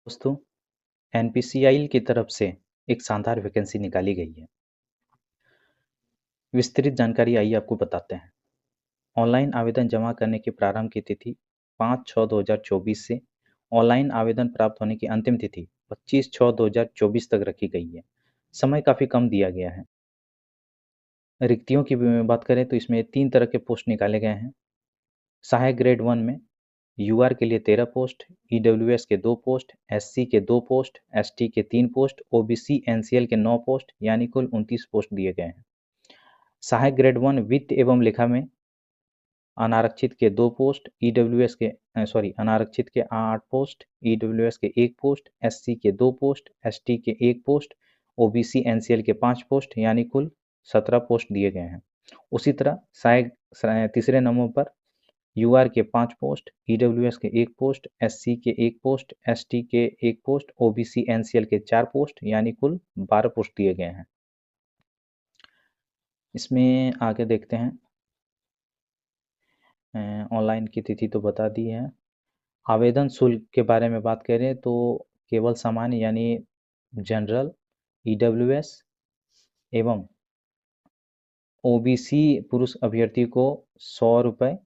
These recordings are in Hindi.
दोस्तों, एनपीसीआई की तरफ से एक शानदार वैकेंसी निकाली गई है। विस्तृत जानकारी आइए आपको बताते हैं। ऑनलाइन आवेदन जमा करने की प्रारंभ की तिथि 5/6/2024 से ऑनलाइन आवेदन प्राप्त होने की अंतिम तिथि 25/6/2024 तक रखी गई है। समय काफ़ी कम दिया गया है। रिक्तियों की बात करें तो इसमें 3 तरह के पोस्ट निकाले गए हैं। सहायक ग्रेड 1 में यूआर के लिए 13 पोस्ट, ईडब्ल्यूएस के 2 पोस्ट, एससी के 2 पोस्ट, एसटी के 3 पोस्ट, ओबीसी एनसीएल के 9 पोस्ट यानी कुल 29 पोस्ट दिए गए हैं। सहायक ग्रेड 1 वित्त एवं लेखा में अनारक्षित के 2 पोस्ट, ईडब्ल्यूएस के अनारक्षित के 8 पोस्ट, ईडब्ल्यूएस के 1 पोस्ट, एससी के 2 पोस्ट, एसटी के 1 पोस्ट, ओबीसी एनसीएल के 5 पोस्ट यानी कुल 17 पोस्ट दिए गए हैं। उसी तरह सहायक तीसरे नंबर पर यूआर के 5 पोस्ट, ईडब्ल्यूएस के 1 पोस्ट, एससी के 1 पोस्ट, एसटी के 1 पोस्ट, ओबीसी एनसीएल के 4 पोस्ट यानी कुल 12 पोस्ट दिए गए हैं। इसमें आगे देखते हैं। ऑनलाइन की तिथि तो बता दी है। आवेदन शुल्क के बारे में बात करें तो केवल सामान्य यानी जनरल, ईडब्ल्यूएस एवं ओबीसी पुरुष अभ्यर्थी को 100 रुपये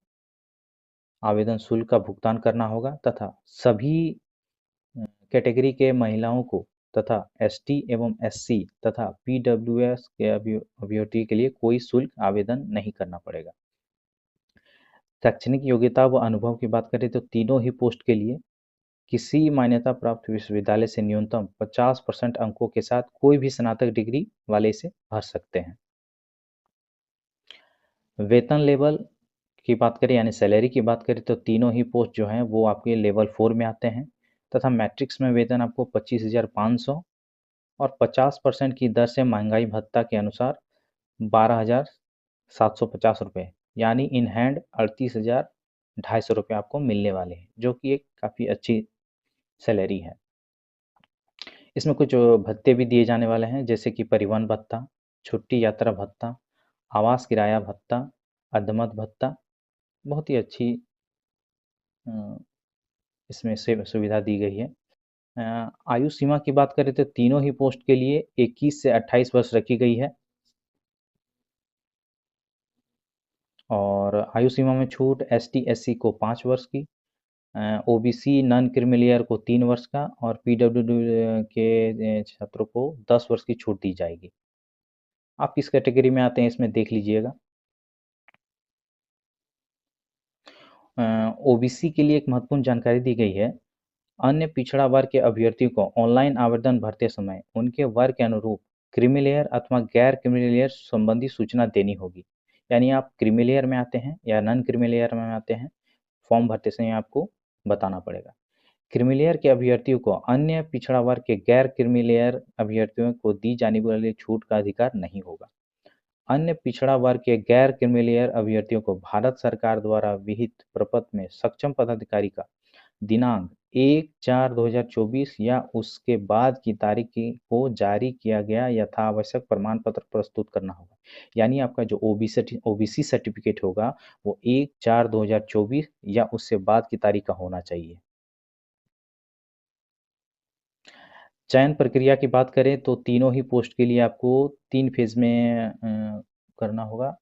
आवेदन शुल्क का भुगतान करना होगा तथा सभी कैटेगरी के महिलाओं को तथा एसटी एवं एससी तथा पीडब्ल्यूएस के अभ्यर्थी के लिए कोई शुल्क आवेदन नहीं करना पड़ेगा। शैक्षणिक योग्यता व अनुभव की बात करें तो तीनों ही पोस्ट के लिए किसी मान्यता प्राप्त विश्वविद्यालय से न्यूनतम 50% अंकों के साथ कोई भी स्नातक डिग्री वाले इसे भर सकते हैं। वेतन लेवल की बात करें यानी सैलरी की बात करें तो तीनों ही पोस्ट जो हैं वो आपके लेवल 4 में आते हैं तथा मैट्रिक्स में वेतन आपको 25,500 और 50% की दर से महंगाई भत्ता के अनुसार 12,750 रुपये यानी इन हैंड 38,250 रुपये आपको मिलने वाले हैं, जो कि एक काफ़ी अच्छी सैलरी है। इसमें कुछ भत्ते भी दिए जाने वाले हैं जैसे कि परिवहन भत्ता, छुट्टी यात्रा भत्ता, आवास किराया भत्ता, अदमत भत्ता। बहुत ही अच्छी इसमें से सुविधा दी गई है। आयु सीमा की बात करें तो तीनों ही पोस्ट के लिए 21 से 28 वर्ष रखी गई है और आयु सीमा में छूट एसटी एससी को 5 वर्ष की, ओबीसी नॉन क्रीमिलियर को 3 वर्ष का और पीडब्ल्यूडी के छात्रों को 10 वर्ष की छूट दी जाएगी। आप किस कैटेगरी में आते हैं इसमें देख लीजिएगा। ओबीसी के लिए एक महत्वपूर्ण जानकारी दी गई है। अन्य पिछड़ा वर्ग के अभ्यर्थियों को ऑनलाइन आवेदन भरते समय उनके वर्ग के अनुरूप क्रीमी लेयर अथवा गैर क्रीमी लेयर संबंधी सूचना देनी होगी। यानी आप क्रीमी लेयर में आते हैं या नॉन क्रीमी लेयर में आते हैं, फॉर्म भरते समय आपको बताना पड़ेगा। क्रीमी लेयर के अभ्यर्थियों को अन्य पिछड़ा वर्ग के गैर क्रीमी लेयर अभ्यर्थियों को दी जाने वाली छूट का अधिकार नहीं होगा। अन्य पिछड़ा वर्ग के गैर क्रीमी लेयर अभ्यर्थियों को भारत सरकार द्वारा विहित प्रपत्र में सक्षम पदाधिकारी का दिनांक 1/4/2024 या उसके बाद की तारीख को जारी किया गया यथावश्यक प्रमाण पत्र प्रस्तुत करना होगा। यानी आपका जो ओबीसी सर्टिफिकेट होगा वो 1/4/2024 या उससे बाद की तारीख का होना चाहिए। चयन प्रक्रिया की बात करें तो तीनों ही पोस्ट के लिए आपको 3 फेज़ में करना होगा।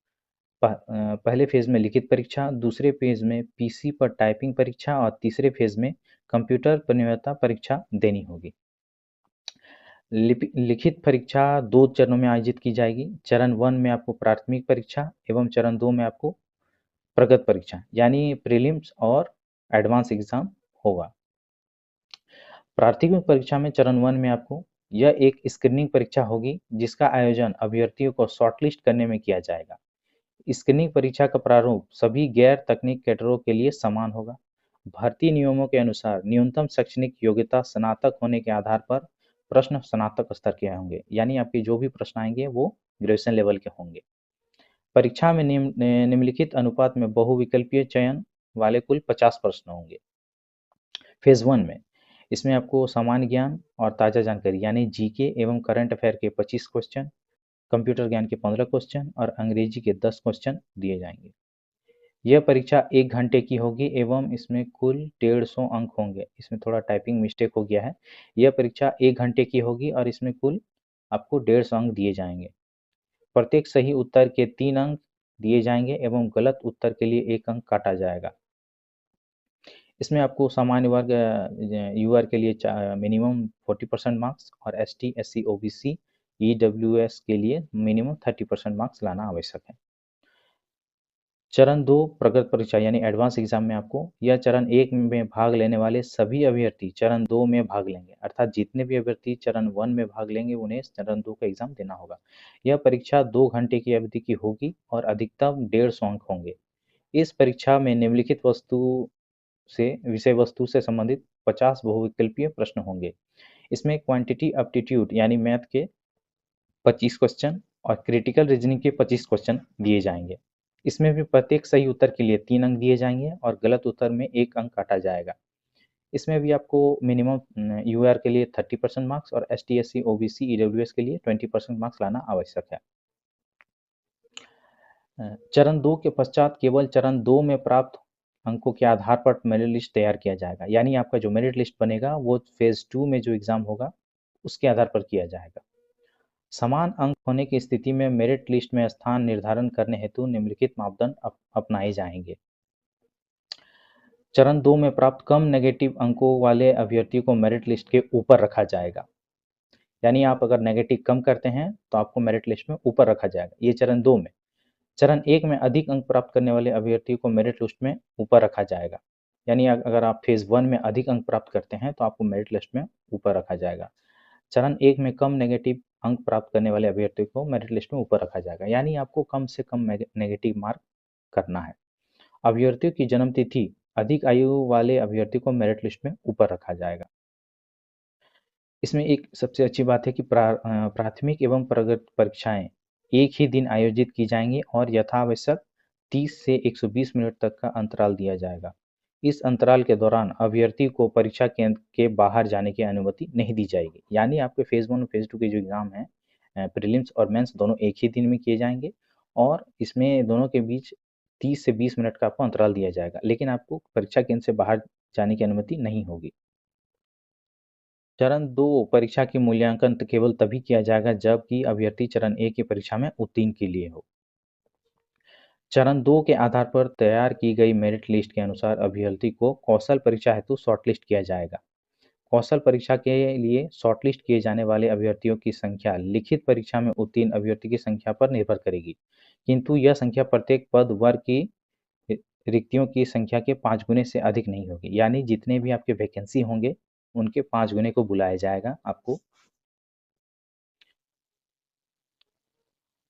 पहले फेज़ में लिखित परीक्षा, दूसरे फेज़ में पीसी पर टाइपिंग परीक्षा और तीसरे फेज़ में कंप्यूटर पर निर्भरता परीक्षा देनी होगी। लिखित परीक्षा 2 चरणों में आयोजित की जाएगी। चरण 1 में आपको प्राथमिक परीक्षा एवं चरण 2 में आपको प्रगत परीक्षा यानी प्रीलिम्स और एडवांस एग्जाम होगा। प्राथमिक परीक्षा में चरण 1 में आपको यह एक स्क्रीनिंग परीक्षा होगी जिसका आयोजन अभ्यर्थियों को शॉर्टलिस्ट करने में किया जाएगा। स्क्रीनिंग परीक्षा का प्रारूप सभी गैर तकनीक कैडरों के लिए समान होगा। भर्ती नियमों के अनुसार न्यूनतम शैक्षणिक योग्यता स्नातक होने के आधार पर प्रश्न स्नातक स्तर के होंगे, यानी आपके जो भी प्रश्न आएंगे वो ग्रेजुएशन लेवल के होंगे। परीक्षा में निम्नलिखित अनुपात में बहुविकल्पीय चयन वाले कुल 50 प्रश्न होंगे। फेज 1 में इसमें आपको सामान्य ज्ञान और ताज़ा जानकारी यानी जीके एवं करंट अफेयर के 25 क्वेश्चन, कंप्यूटर ज्ञान के 15 क्वेश्चन और अंग्रेजी के 10 क्वेश्चन दिए जाएंगे। यह परीक्षा 1 घंटे की होगी एवं इसमें कुल 150 अंक होंगे। इसमें थोड़ा टाइपिंग मिस्टेक हो गया है। यह परीक्षा 1 घंटे की होगी और इसमें कुल आपको 150 अंक दिए जाएँगे। प्रत्येक सही उत्तर के 3 अंक दिए जाएँगे एवं गलत उत्तर के लिए 1 अंक काटा जाएगा। इसमें आपको सामान्य वर्ग यूआर के लिए मिनिमम 40% मार्क्स और एसटी, एससी, ओबीसी, ईडब्ल्यूएस के लिए मिनिमम 30% मार्क्स लाना आवश्यक है। चरण 2 प्रगत परीक्षा यानी एडवांस एग्जाम में आपको यह चरण 1 में भाग लेने वाले सभी अभ्यर्थी चरण 2 में भाग लेंगे, अर्थात जितने भी अभ्यर्थी चरण 1 में भाग लेंगे उन्हें चरण 2 का एग्जाम देना होगा। यह परीक्षा 2 घंटे की अवधि की होगी और अधिकतम 150 अंक होंगे। इस परीक्षा में निम्नलिखित विषय वस्तु से संबंधित 50 बहुविकल्पीय प्रश्न होंगे। इसमें क्वांटिटी एप्टीट्यूड यानी मैथ के 25 क्वेश्चन और क्रिटिकल रीजनिंग के 25 क्वेश्चन दिए जाएंगे। इसमें भी प्रत्येक सही उत्तर के लिए 3 अंक दिए जाएंगे और गलत उत्तर में 1 अंक काटा जाएगा। इसमें भी आपको मिनिमम यूआर के लिए 30% मार्क्स और एसटी, एससी, ओबीसी, ईडब्ल्यूएस के लिए 20% मार्क्स लाना आवश्यक है। चरण 2 के पश्चात केवल चरण 2 में प्राप्त अंकों के आधार पर मेरिट लिस्ट तैयार किया जाएगा, यानी आपका जो मेरिट लिस्ट बनेगा वो फेज 2 में जो एग्जाम होगा उसके आधार पर किया जाएगा। समान अंक होने की स्थिति में मेरिट लिस्ट में स्थान निर्धारण करने हेतु निम्नलिखित मापदंड अपनाए जाएंगे। चरण 2 में प्राप्त कम नेगेटिव अंकों वाले अभ्यर्थी को मेरिट लिस्ट के ऊपर रखा जाएगा, यानी आप अगर नेगेटिव कम करते हैं तो आपको मेरिट लिस्ट में ऊपर रखा जाएगा। ये चरण 2 में। चरण 1 में अधिक अंक प्राप्त करने वाले अभ्यर्थी को मेरिट लिस्ट में ऊपर रखा जाएगा, यानी अगर आप फेज 1 में अधिक अंक प्राप्त करते हैं तो आपको मेरिट लिस्ट में ऊपर रखा जाएगा। चरण 1 में कम नेगेटिव अंक प्राप्त करने वाले अभ्यर्थी को मेरिट लिस्ट में ऊपर रखा जाएगा, यानी आपको कम से कम नेगेटिव मार्क करना है। अभ्यर्थियों की जन्म तिथि अधिक आयु वाले अभ्यर्थी को मेरिट लिस्ट में ऊपर रखा जाएगा। इसमें एक सबसे अच्छी बात है कि प्राथमिक एवं प्रगत परीक्षाएं एक ही दिन आयोजित की जाएंगी और यथावश्यक 30 से 120 मिनट तक का अंतराल दिया जाएगा। इस अंतराल के दौरान अभ्यर्थी को परीक्षा केंद्र के बाहर जाने की अनुमति नहीं दी जाएगी, यानी आपके फेज 1 और फेज 2 के जो एग्जाम हैं प्रीलिम्स और मेंस दोनों एक ही दिन में किए जाएंगे और इसमें दोनों के बीच 30 से 20 मिनट का आपको अंतराल दिया जाएगा, लेकिन आपको परीक्षा केंद्र से बाहर जाने की अनुमति नहीं होगी। चरण 2 परीक्षा की मूल्यांकन केवल तभी किया जाएगा जबकि अभ्यर्थी चरण 1 की परीक्षा में उत्तीर्ण के लिए हो। चरण 2 के आधार पर तैयार की गई मेरिट लिस्ट के अनुसार अभ्यर्थी को कौशल परीक्षा हेतु शॉर्टलिस्ट किया जाएगा। कौशल परीक्षा के लिए शॉर्टलिस्ट किए जाने वाले अभ्यर्थियों की संख्या लिखित परीक्षा में उत्तीर्ण अभ्यर्थी की संख्या पर निर्भर करेगी, किंतु यह संख्या प्रत्येक पद वर्ग की रिक्तियों की संख्या के 5 गुने से अधिक नहीं होगी, यानी जितने भी आपके वैकेंसी होंगे उनके 5 गुने को बुलाया जाएगा आपको।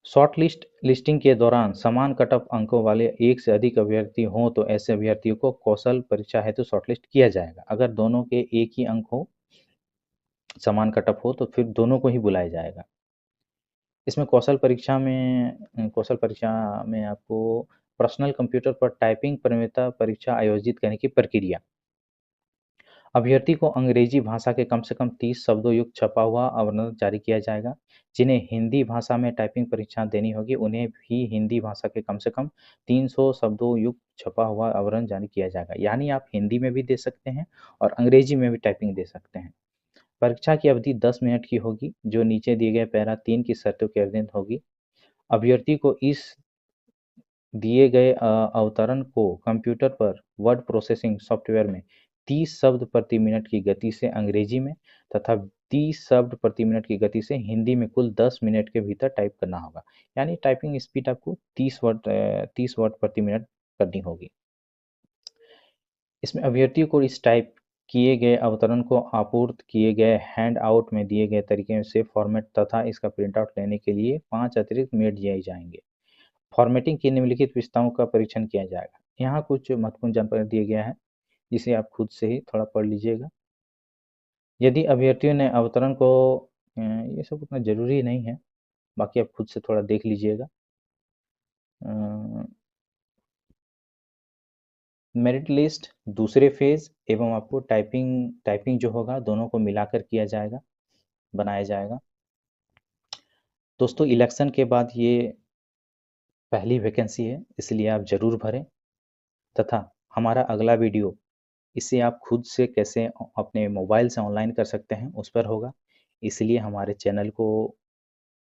शॉर्ट लिस्टिंग के दौरान समान कट ऑफ अंकों वाले एक से अधिक अभ्यर्थी हों तो ऐसे अभ्यर्थियों को कौशल परीक्षा हेतु शॉर्टलिस्ट किया जाएगा। अगर दोनों के एक ही अंक हो, समान कट ऑफ हो तो फिर दोनों को ही बुलाया जाएगा। इसमें कौशल परीक्षा में आपको पर्सनल कंप्यूटर पर टाइपिंग प्रवीणता परीक्षा आयोजित करने की प्रक्रिया। अभ्यर्थी को अंग्रेजी भाषा के कम से कम 30 शब्दों युक्त छपा हुआ आवर्तन जारी किया जाएगा। जिन्हें हिंदी भाषा में टाइपिंग परीक्षा देनी होगी उन्हें भी हिंदी भाषा के कम से कम 300 शब्दों युक्त छपा हुआ आवर्तन जारी किया जाएगा, यानी आप हिंदी में भी दे सकते हैं और अंग्रेजी में भी टाइपिंग दे सकते हैं। परीक्षा की अवधि 10 मिनट की होगी जो नीचे दिए गए पैरा 3 की शर्तों के अधीन होगी। अभ्यर्थी को इस दिए गए अवतरण को कंप्यूटर पर वर्ड प्रोसेसिंग सॉफ्टवेयर में 30 शब्द प्रति मिनट की गति से अंग्रेजी में तथा 30 शब्द प्रति मिनट की गति से हिंदी में कुल 10 मिनट के भीतर टाइप करना होगा, यानी टाइपिंग स्पीड आपको 30 वर्ड प्रति मिनट करनी होगी। इसमें अभ्यर्थियों को इस टाइप किए गए अवतरण को आपूर्त किए गए हैंड आउट में दिए गए तरीके से फॉर्मेट तथा इसका प्रिंट आउट लेने के लिए 5 अतिरिक्त मिनट दिए जाएंगे। फॉर्मेटिंग की निम्नलिखित विशेषताओं का परीक्षण किया जाएगा। यहाँ कुछ महत्वपूर्ण जानकारी दिया गया है जिसे आप खुद से ही थोड़ा पढ़ लीजिएगा। यदि अभ्यर्थियों ने अवतरण को ये सब उतना जरूरी नहीं है, बाकी आप खुद से थोड़ा देख लीजिएगा। मेरिट लिस्ट दूसरे फेज एवं आपको टाइपिंग जो होगा दोनों को मिलाकर किया जाएगा, बनाया जाएगा। दोस्तों इलेक्शन के बाद ये पहली वैकेंसी है, इसलिए आप ज़रूर भरें। तथा हमारा अगला वीडियो इसे आप खुद से कैसे अपने मोबाइल से ऑनलाइन कर सकते हैं उस पर होगा। इसलिए हमारे चैनल को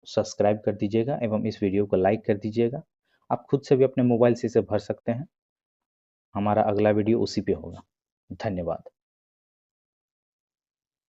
सब्सक्राइब कर दीजिएगा एवं इस वीडियो को लाइक कर दीजिएगा। आप खुद से भी अपने मोबाइल से इसे भर सकते हैं। हमारा अगला वीडियो उसी पे होगा। धन्यवाद।